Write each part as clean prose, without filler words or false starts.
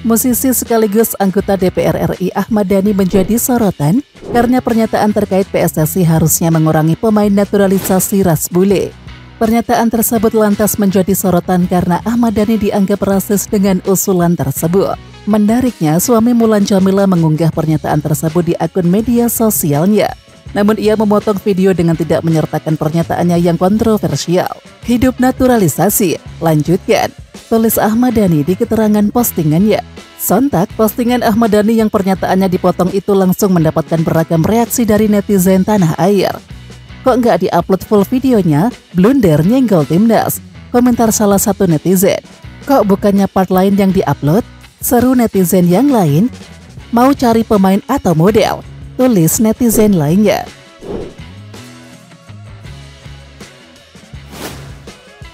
Musisi sekaligus anggota DPR RI Ahmad Dhani menjadi sorotan karena pernyataan terkait PSSI harusnya mengurangi pemain naturalisasi ras bule. Pernyataan tersebut lantas menjadi sorotan karena Ahmad Dhani dianggap rasis dengan usulan tersebut. Menariknya, suami Mulan Jameela mengunggah pernyataan tersebut di akun media sosialnya. Namun ia memotong video dengan tidak menyertakan pernyataannya yang kontroversial. Hidup naturalisasi, lanjutkan, tulis Ahmad Dhani di keterangan postingannya. Sontak, postingan Ahmad Dhani yang pernyataannya dipotong itu langsung mendapatkan beragam reaksi dari netizen tanah air. Kok nggak di-upload full videonya? Blunder nyenggol timnas. Komentar salah satu netizen. Kok bukannya part lain yang di-upload? Seru netizen yang lain. Mau cari pemain atau model? Tulis netizen lainnya.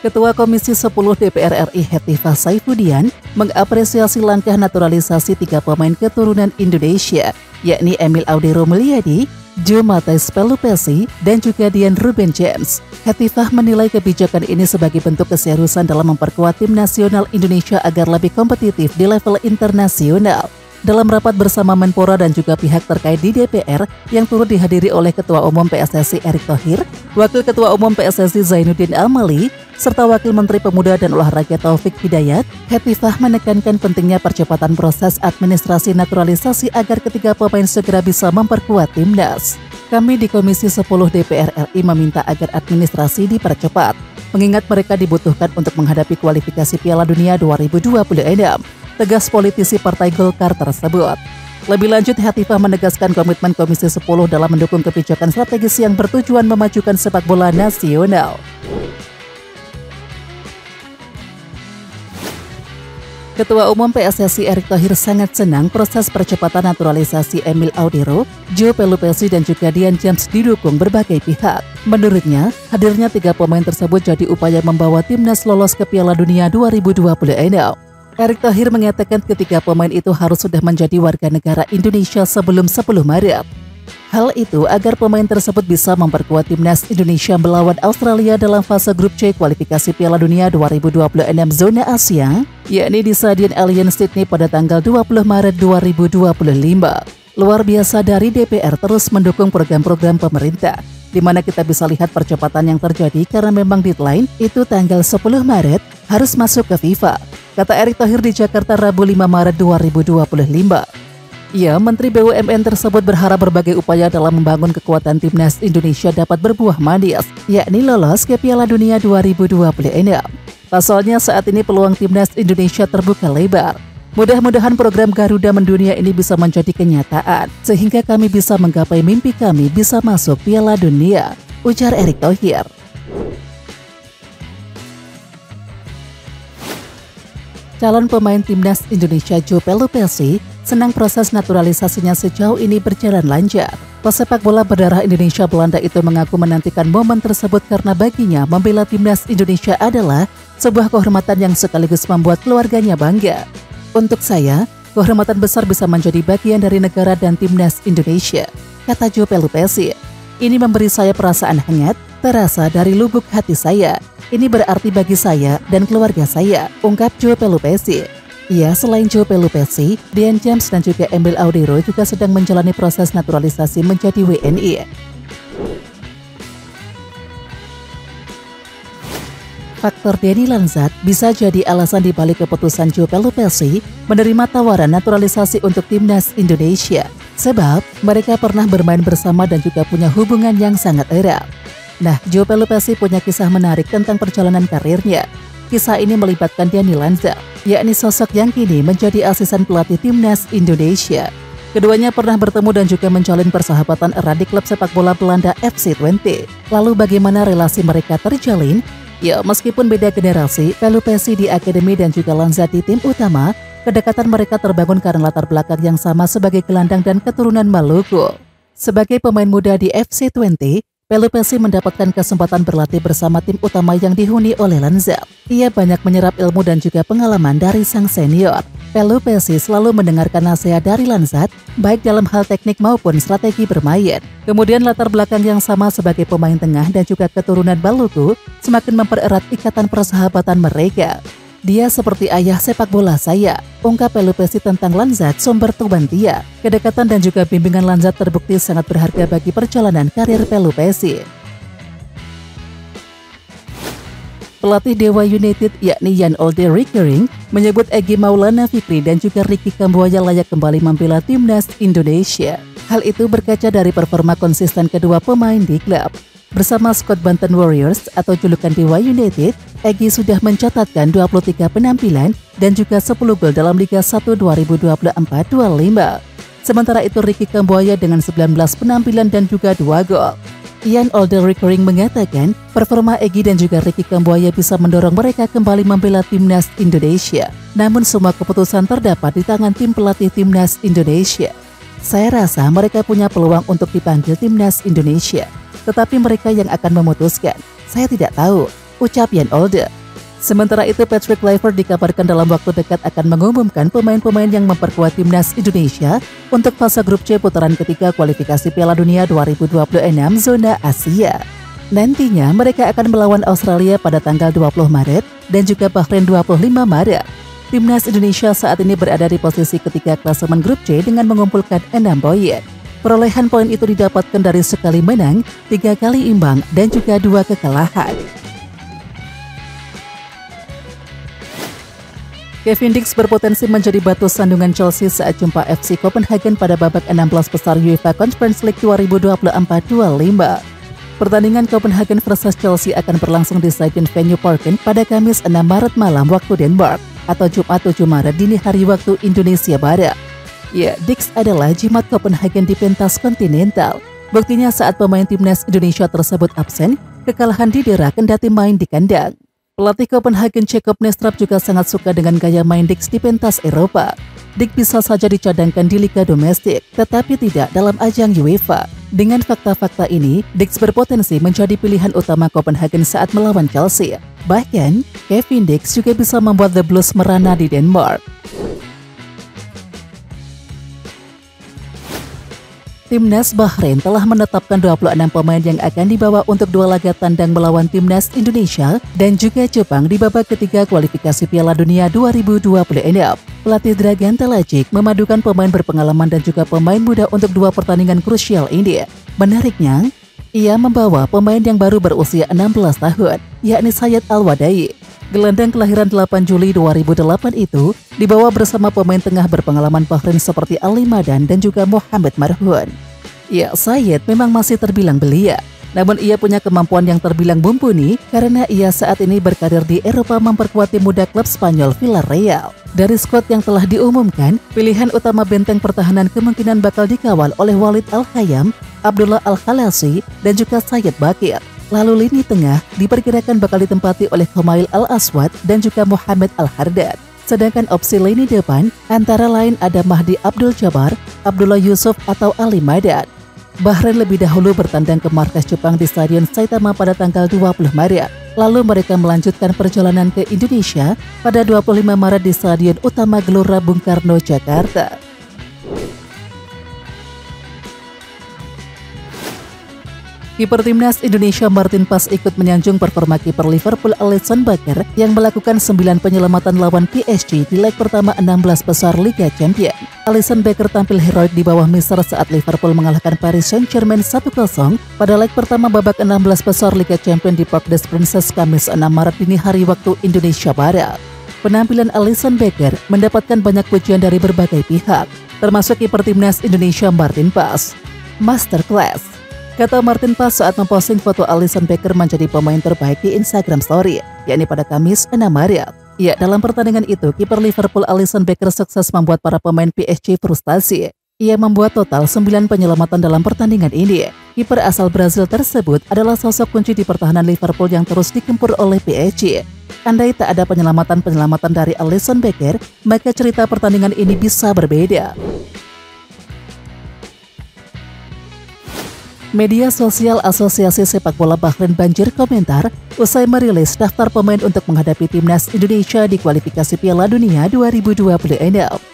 Ketua Komisi 10 DPR RI Hetifah Saifuddin mengapresiasi langkah naturalisasi 3 pemain keturunan Indonesia, yakni Emil Audero Mulyadi, Joe Matthijs Pelupessy, dan juga Dian Ruben James. Hetifah menilai kebijakan ini sebagai bentuk keseriusan dalam memperkuat tim nasional Indonesia agar lebih kompetitif di level internasional. Dalam rapat bersama Menpora dan juga pihak terkait di DPR yang turut dihadiri oleh Ketua Umum PSSI Erick Thohir, Wakil Ketua Umum PSSI Zainuddin Amali, serta Wakil Menteri Pemuda dan Olahraga Taufik Hidayat, Hetifah menekankan pentingnya percepatan proses administrasi naturalisasi agar ketiga pemain segera bisa memperkuat timnas. Kami di Komisi 10 DPR RI meminta agar administrasi dipercepat, mengingat mereka dibutuhkan untuk menghadapi kualifikasi Piala Dunia 2026. Tegas politisi Partai Golkar tersebut. Lebih lanjut, Hetifah menegaskan komitmen Komisi 10 dalam mendukung kebijakan strategis yang bertujuan memajukan sepak bola nasional. Ketua Umum PSSI Erick Thohir sangat senang proses percepatan naturalisasi Emil Audero, Joe Pelupessy, dan juga Dian James didukung berbagai pihak. Menurutnya, hadirnya 3 pemain tersebut jadi upaya membawa timnas lolos ke Piala Dunia 2026. Erick Thohir mengatakan ketiga pemain itu harus sudah menjadi warga negara Indonesia sebelum 10 Maret. Hal itu agar pemain tersebut bisa memperkuat timnas Indonesia melawan Australia dalam fase grup C kualifikasi Piala Dunia 2026 zona Asia, yakni di Stadion Allianz Sydney pada tanggal 20 Maret 2025. Luar biasa dari DPR terus mendukung program-program pemerintah, di mana kita bisa lihat percepatan yang terjadi karena memang deadline itu tanggal 10 Maret harus masuk ke FIFA, kata Erick Thohir di Jakarta Rabu 5 Maret 2025. Ya, Menteri BUMN tersebut berharap berbagai upaya dalam membangun kekuatan timnas Indonesia dapat berbuah manis, yakni lolos ke Piala Dunia 2026. Pasalnya saat ini peluang timnas Indonesia terbuka lebar. Mudah-mudahan program Garuda Mendunia ini bisa menjadi kenyataan, sehingga kami bisa menggapai mimpi kami bisa masuk Piala Dunia, ujar Erick Thohir. Calon pemain timnas Indonesia Joe Pelupessy senang proses naturalisasinya sejauh ini berjalan lancar. Pesepak bola berdarah Indonesia Belanda itu mengaku menantikan momen tersebut karena baginya membela timnas Indonesia adalah sebuah kehormatan yang sekaligus membuat keluarganya bangga. Untuk saya, kehormatan besar bisa menjadi bagian dari negara dan timnas Indonesia, kata Joe Pelupessy. Ini memberi saya perasaan hangat, terasa dari lubuk hati saya. Ini berarti bagi saya dan keluarga saya, ungkap Joe Pelupessy. Ya, selain Joe Pelupessy, Dian James dan juga Emil Audero juga sedang menjalani proses naturalisasi menjadi WNI. Faktor Denny Lanzat bisa jadi alasan dibalik keputusan Joe Pelupessy menerima tawaran naturalisasi untuk timnas Indonesia. Sebab mereka pernah bermain bersama dan juga punya hubungan yang sangat erat. Nah, Joe Pelupessy punya kisah menarik tentang perjalanan karirnya. Kisah ini melibatkan Denny Lanzat, yakni sosok yang kini menjadi asisten pelatih timnas Indonesia. Keduanya pernah bertemu dan juga menjalin persahabatan erat di klub sepak bola Belanda FC Twente. Lalu bagaimana relasi mereka terjalin? Ya, meskipun beda generasi, Pelupessy di akademi dan juga Lanzat di tim utama, kedekatan mereka terbangun karena latar belakang yang sama sebagai gelandang dan keturunan Maluku. Sebagai pemain muda di FC Twente, Pelupessy mendapatkan kesempatan berlatih bersama tim utama yang dihuni oleh Lanzat. Ia banyak menyerap ilmu dan juga pengalaman dari sang senior. Pelupessy selalu mendengarkan nasihat dari Lanzat, baik dalam hal teknik maupun strategi bermain. Kemudian latar belakang yang sama sebagai pemain tengah dan juga keturunan Maluku semakin mempererat ikatan persahabatan mereka. Dia seperti ayah sepak bola saya, ungkap Pelupesi tentang Lanzat sumber Tubantia. Kedekatan dan juga bimbingan Lanzat terbukti sangat berharga bagi perjalanan karir Pelupesi. Pelatih Dewa United yakni Jan Olde Rickering menyebut Egy Maulana Fikri dan juga Ricky Kambuaya layak kembali membela timnas Indonesia. Hal itu berkaca dari performa konsisten kedua pemain di klub. Bersama skuad Banten Warriors atau julukan Dewa United, Egy sudah mencatatkan 23 penampilan dan juga 10 gol dalam Liga 1 2024-25. Sementara itu Ricky Kambuaya dengan 19 penampilan dan juga 2 gol. Jan Olde Rickering mengatakan performa Egy dan juga Ricky Kambuaya bisa mendorong mereka kembali membela timnas Indonesia. Namun semua keputusan terdapat di tangan tim pelatih timnas Indonesia. Saya rasa mereka punya peluang untuk dipanggil timnas Indonesia, tetapi mereka yang akan memutuskan. Saya tidak tahu, ucap Jan Olde. Sementara itu Patrick Kluivert dikabarkan dalam waktu dekat akan mengumumkan pemain-pemain yang memperkuat timnas Indonesia untuk fase grup C putaran ketiga kualifikasi Piala Dunia 2026 zona Asia. Nantinya mereka akan melawan Australia pada tanggal 20 Maret dan juga Bahrain 25 Maret. Timnas Indonesia saat ini berada di posisi ketiga klasemen grup C dengan mengumpulkan 6 poin. Perolehan poin itu didapatkan dari sekali menang, 3 kali imbang dan juga 2 kekalahan. Kevin Dix berpotensi menjadi batu sandungan Chelsea saat jumpa FC Copenhagen pada babak 16 besar UEFA Conference League 2024-25. Pertandingan Copenhagen versus Chelsea akan berlangsung di Stadion Venue Parken pada Kamis 6 Maret malam waktu Denmark atau Jumat 7 Maret dini hari waktu Indonesia Barat. Ya, Dix adalah jimat Copenhagen di pentas kontinental. Buktinya saat pemain timnas Indonesia tersebut absen, kekalahan didera kendati main di kandang. Pelatih Copenhagen Jacob Nestrup juga sangat suka dengan gaya main Dix di pentas Eropa. Dix bisa saja dicadangkan di liga domestik, tetapi tidak dalam ajang UEFA. Dengan fakta-fakta ini, Dix berpotensi menjadi pilihan utama Copenhagen saat melawan Chelsea. Bahkan, Kevin Dix juga bisa membuat The Blues merana di Denmark. Timnas Bahrain telah menetapkan 26 pemain yang akan dibawa untuk 2 laga tandang melawan Timnas Indonesia dan juga Jepang di babak ketiga kualifikasi Piala Dunia 2026. Pelatih Dragan Telagic memadukan pemain berpengalaman dan juga pemain muda untuk 2 pertandingan krusial ini. Menariknya, ia membawa pemain yang baru berusia 16 tahun, yakni Sayyid Al-Wadai. Gelandang kelahiran 8 Juli 2008 itu dibawa bersama pemain tengah berpengalaman Bahrain seperti Ali Madan dan juga Mohamed Marhun. Ya, Sayyid memang masih terbilang belia, namun ia punya kemampuan yang terbilang mumpuni karena ia saat ini berkarir di Eropa memperkuat tim muda klub Spanyol Villarreal. Dari skuad yang telah diumumkan, pilihan utama benteng pertahanan kemungkinan bakal dikawal oleh Walid Al-Khayyam, Abdullah Al-Khalasi, dan juga Sayyid Bakir. Lalu lini tengah diperkirakan bakal ditempati oleh Khomail Al-Aswad dan juga Muhammad Al-Hardad. Sedangkan opsi lini depan antara lain ada Mahdi Abdul Jabbar, Abdullah Yusuf atau Ali Madan. Bahrain lebih dahulu bertandang ke markas Jepang di Stadion Saitama pada tanggal 20 Maret. Lalu mereka melanjutkan perjalanan ke Indonesia pada 25 Maret di Stadion Utama Gelora Bung Karno, Jakarta. Kiper timnas Indonesia Martin Paes ikut menyanjung performa kiper Liverpool Alisson Becker yang melakukan 9 penyelamatan lawan PSG di leg pertama 16 besar Liga Champions. Alisson Becker tampil heroik di bawah mister saat Liverpool mengalahkan Paris Saint-Germain 1-0 pada leg pertama babak 16 besar Liga Champions di Parc des Princes Kamis 6 Maret dini hari waktu Indonesia Barat. Penampilan Alisson Becker mendapatkan banyak pujian dari berbagai pihak, termasuk kiper timnas Indonesia Martin Paes. Masterclass, kata Martin Paes saat memposting foto Alisson Becker menjadi pemain terbaik di Instagram Story, yakni pada Kamis 6 Maret. Ya, dalam pertandingan itu, kiper Liverpool Alisson Becker sukses membuat para pemain PSG frustasi. Ia membuat total 9 penyelamatan dalam pertandingan ini. Kiper asal Brazil tersebut adalah sosok kunci di pertahanan Liverpool yang terus dikempur oleh PSG. Andai tak ada penyelamatan-penyelamatan dari Alisson Becker, maka cerita pertandingan ini bisa berbeda. Media sosial Asosiasi Sepak Bola Bahrain banjir komentar usai merilis daftar pemain untuk menghadapi timnas Indonesia di kualifikasi Piala Dunia 2026.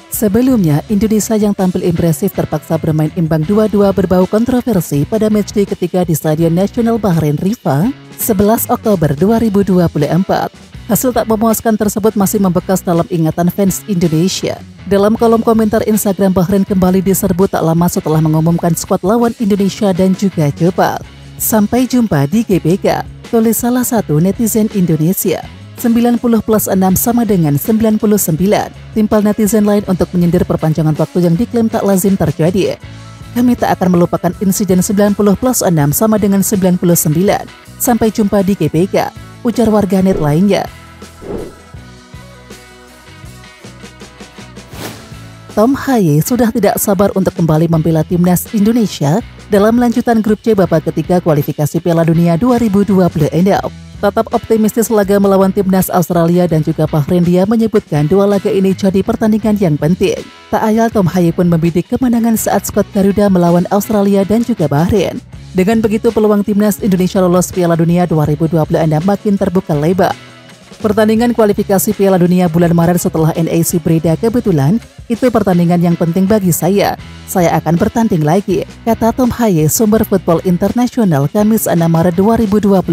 Sebelumnya, Indonesia yang tampil impresif terpaksa bermain imbang 2-2 berbau kontroversi pada matchday ketiga di Stadion Nasional Bahrain Rifa 11 Oktober 2024. Hasil tak memuaskan tersebut masih membekas dalam ingatan fans Indonesia. Dalam kolom komentar Instagram, Bahrain kembali diserbu tak lama setelah mengumumkan skuad lawan Indonesia dan juga Jepang. Sampai jumpa di GBK, tulis salah satu netizen Indonesia. 90 plus 6 sama dengan 99. Timpal netizen lain untuk menyindir perpanjangan waktu yang diklaim tak lazim terjadi. Kami tak akan melupakan insiden 90 plus 6 sama dengan 99. Sampai jumpa di GBK, ujar warganet lainnya. Tom Haye sudah tidak sabar untuk kembali membela timnas Indonesia dalam lanjutan grup C babak ketiga kualifikasi Piala Dunia 2026. Tetap optimistis laga melawan timnas Australia dan juga Bahrain, dia menyebutkan dua laga ini jadi pertandingan yang penting. Tak ayal Tom Haye pun membidik kemenangan saat skuad Garuda melawan Australia dan juga Bahrain. Dengan begitu peluang timnas Indonesia lolos Piala Dunia 2026 makin terbuka lebar. Pertandingan kualifikasi Piala Dunia bulan Maret setelah NAC Breda kebetulan itu pertandingan yang penting bagi saya. Saya akan bertanding lagi, kata Tom Haye, sumber Football International, Kamis 6 Maret 2025.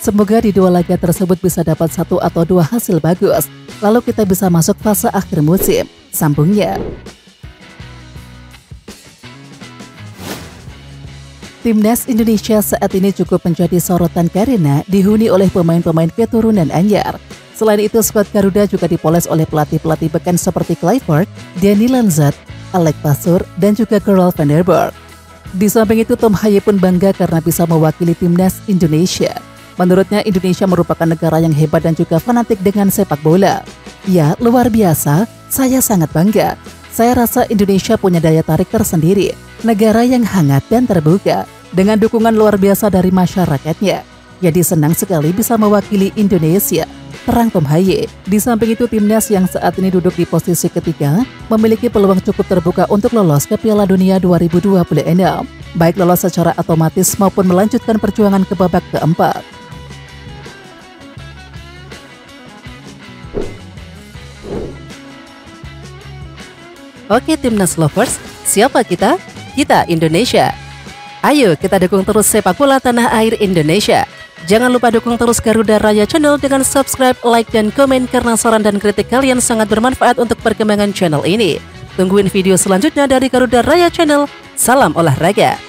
Semoga di dua laga tersebut bisa dapat satu atau dua hasil bagus, lalu kita bisa masuk fase akhir musim, sambungnya. Timnas Indonesia saat ini cukup menjadi sorotan karena dihuni oleh pemain-pemain keturunan anyar. Selain itu, skuad Garuda juga dipoles oleh pelatih-pelatih beken seperti Clifford, Danny Lanzat, Alec Pasur, dan juga Gerald van der Berg. Di samping itu, Tom Haye pun bangga karena bisa mewakili timnas Indonesia. Menurutnya, Indonesia merupakan negara yang hebat dan juga fanatik dengan sepak bola. Ya, luar biasa, saya sangat bangga. Saya rasa Indonesia punya daya tarik tersendiri, negara yang hangat dan terbuka, dengan dukungan luar biasa dari masyarakatnya. Jadi senang sekali bisa mewakili Indonesia, terang Tom Haye. Di samping itu, timnas yang saat ini duduk di posisi ketiga memiliki peluang cukup terbuka untuk lolos ke Piala Dunia 2026, baik lolos secara otomatis maupun melanjutkan perjuangan ke babak keempat. Oke Timnas Lovers, siapa kita? Kita Indonesia. Ayo kita dukung terus sepak bola tanah air Indonesia. Jangan lupa dukung terus Garuda Raya Channel dengan subscribe, like, dan komen karena saran dan kritik kalian sangat bermanfaat untuk perkembangan channel ini. Tungguin video selanjutnya dari Garuda Raya Channel. Salam olahraga.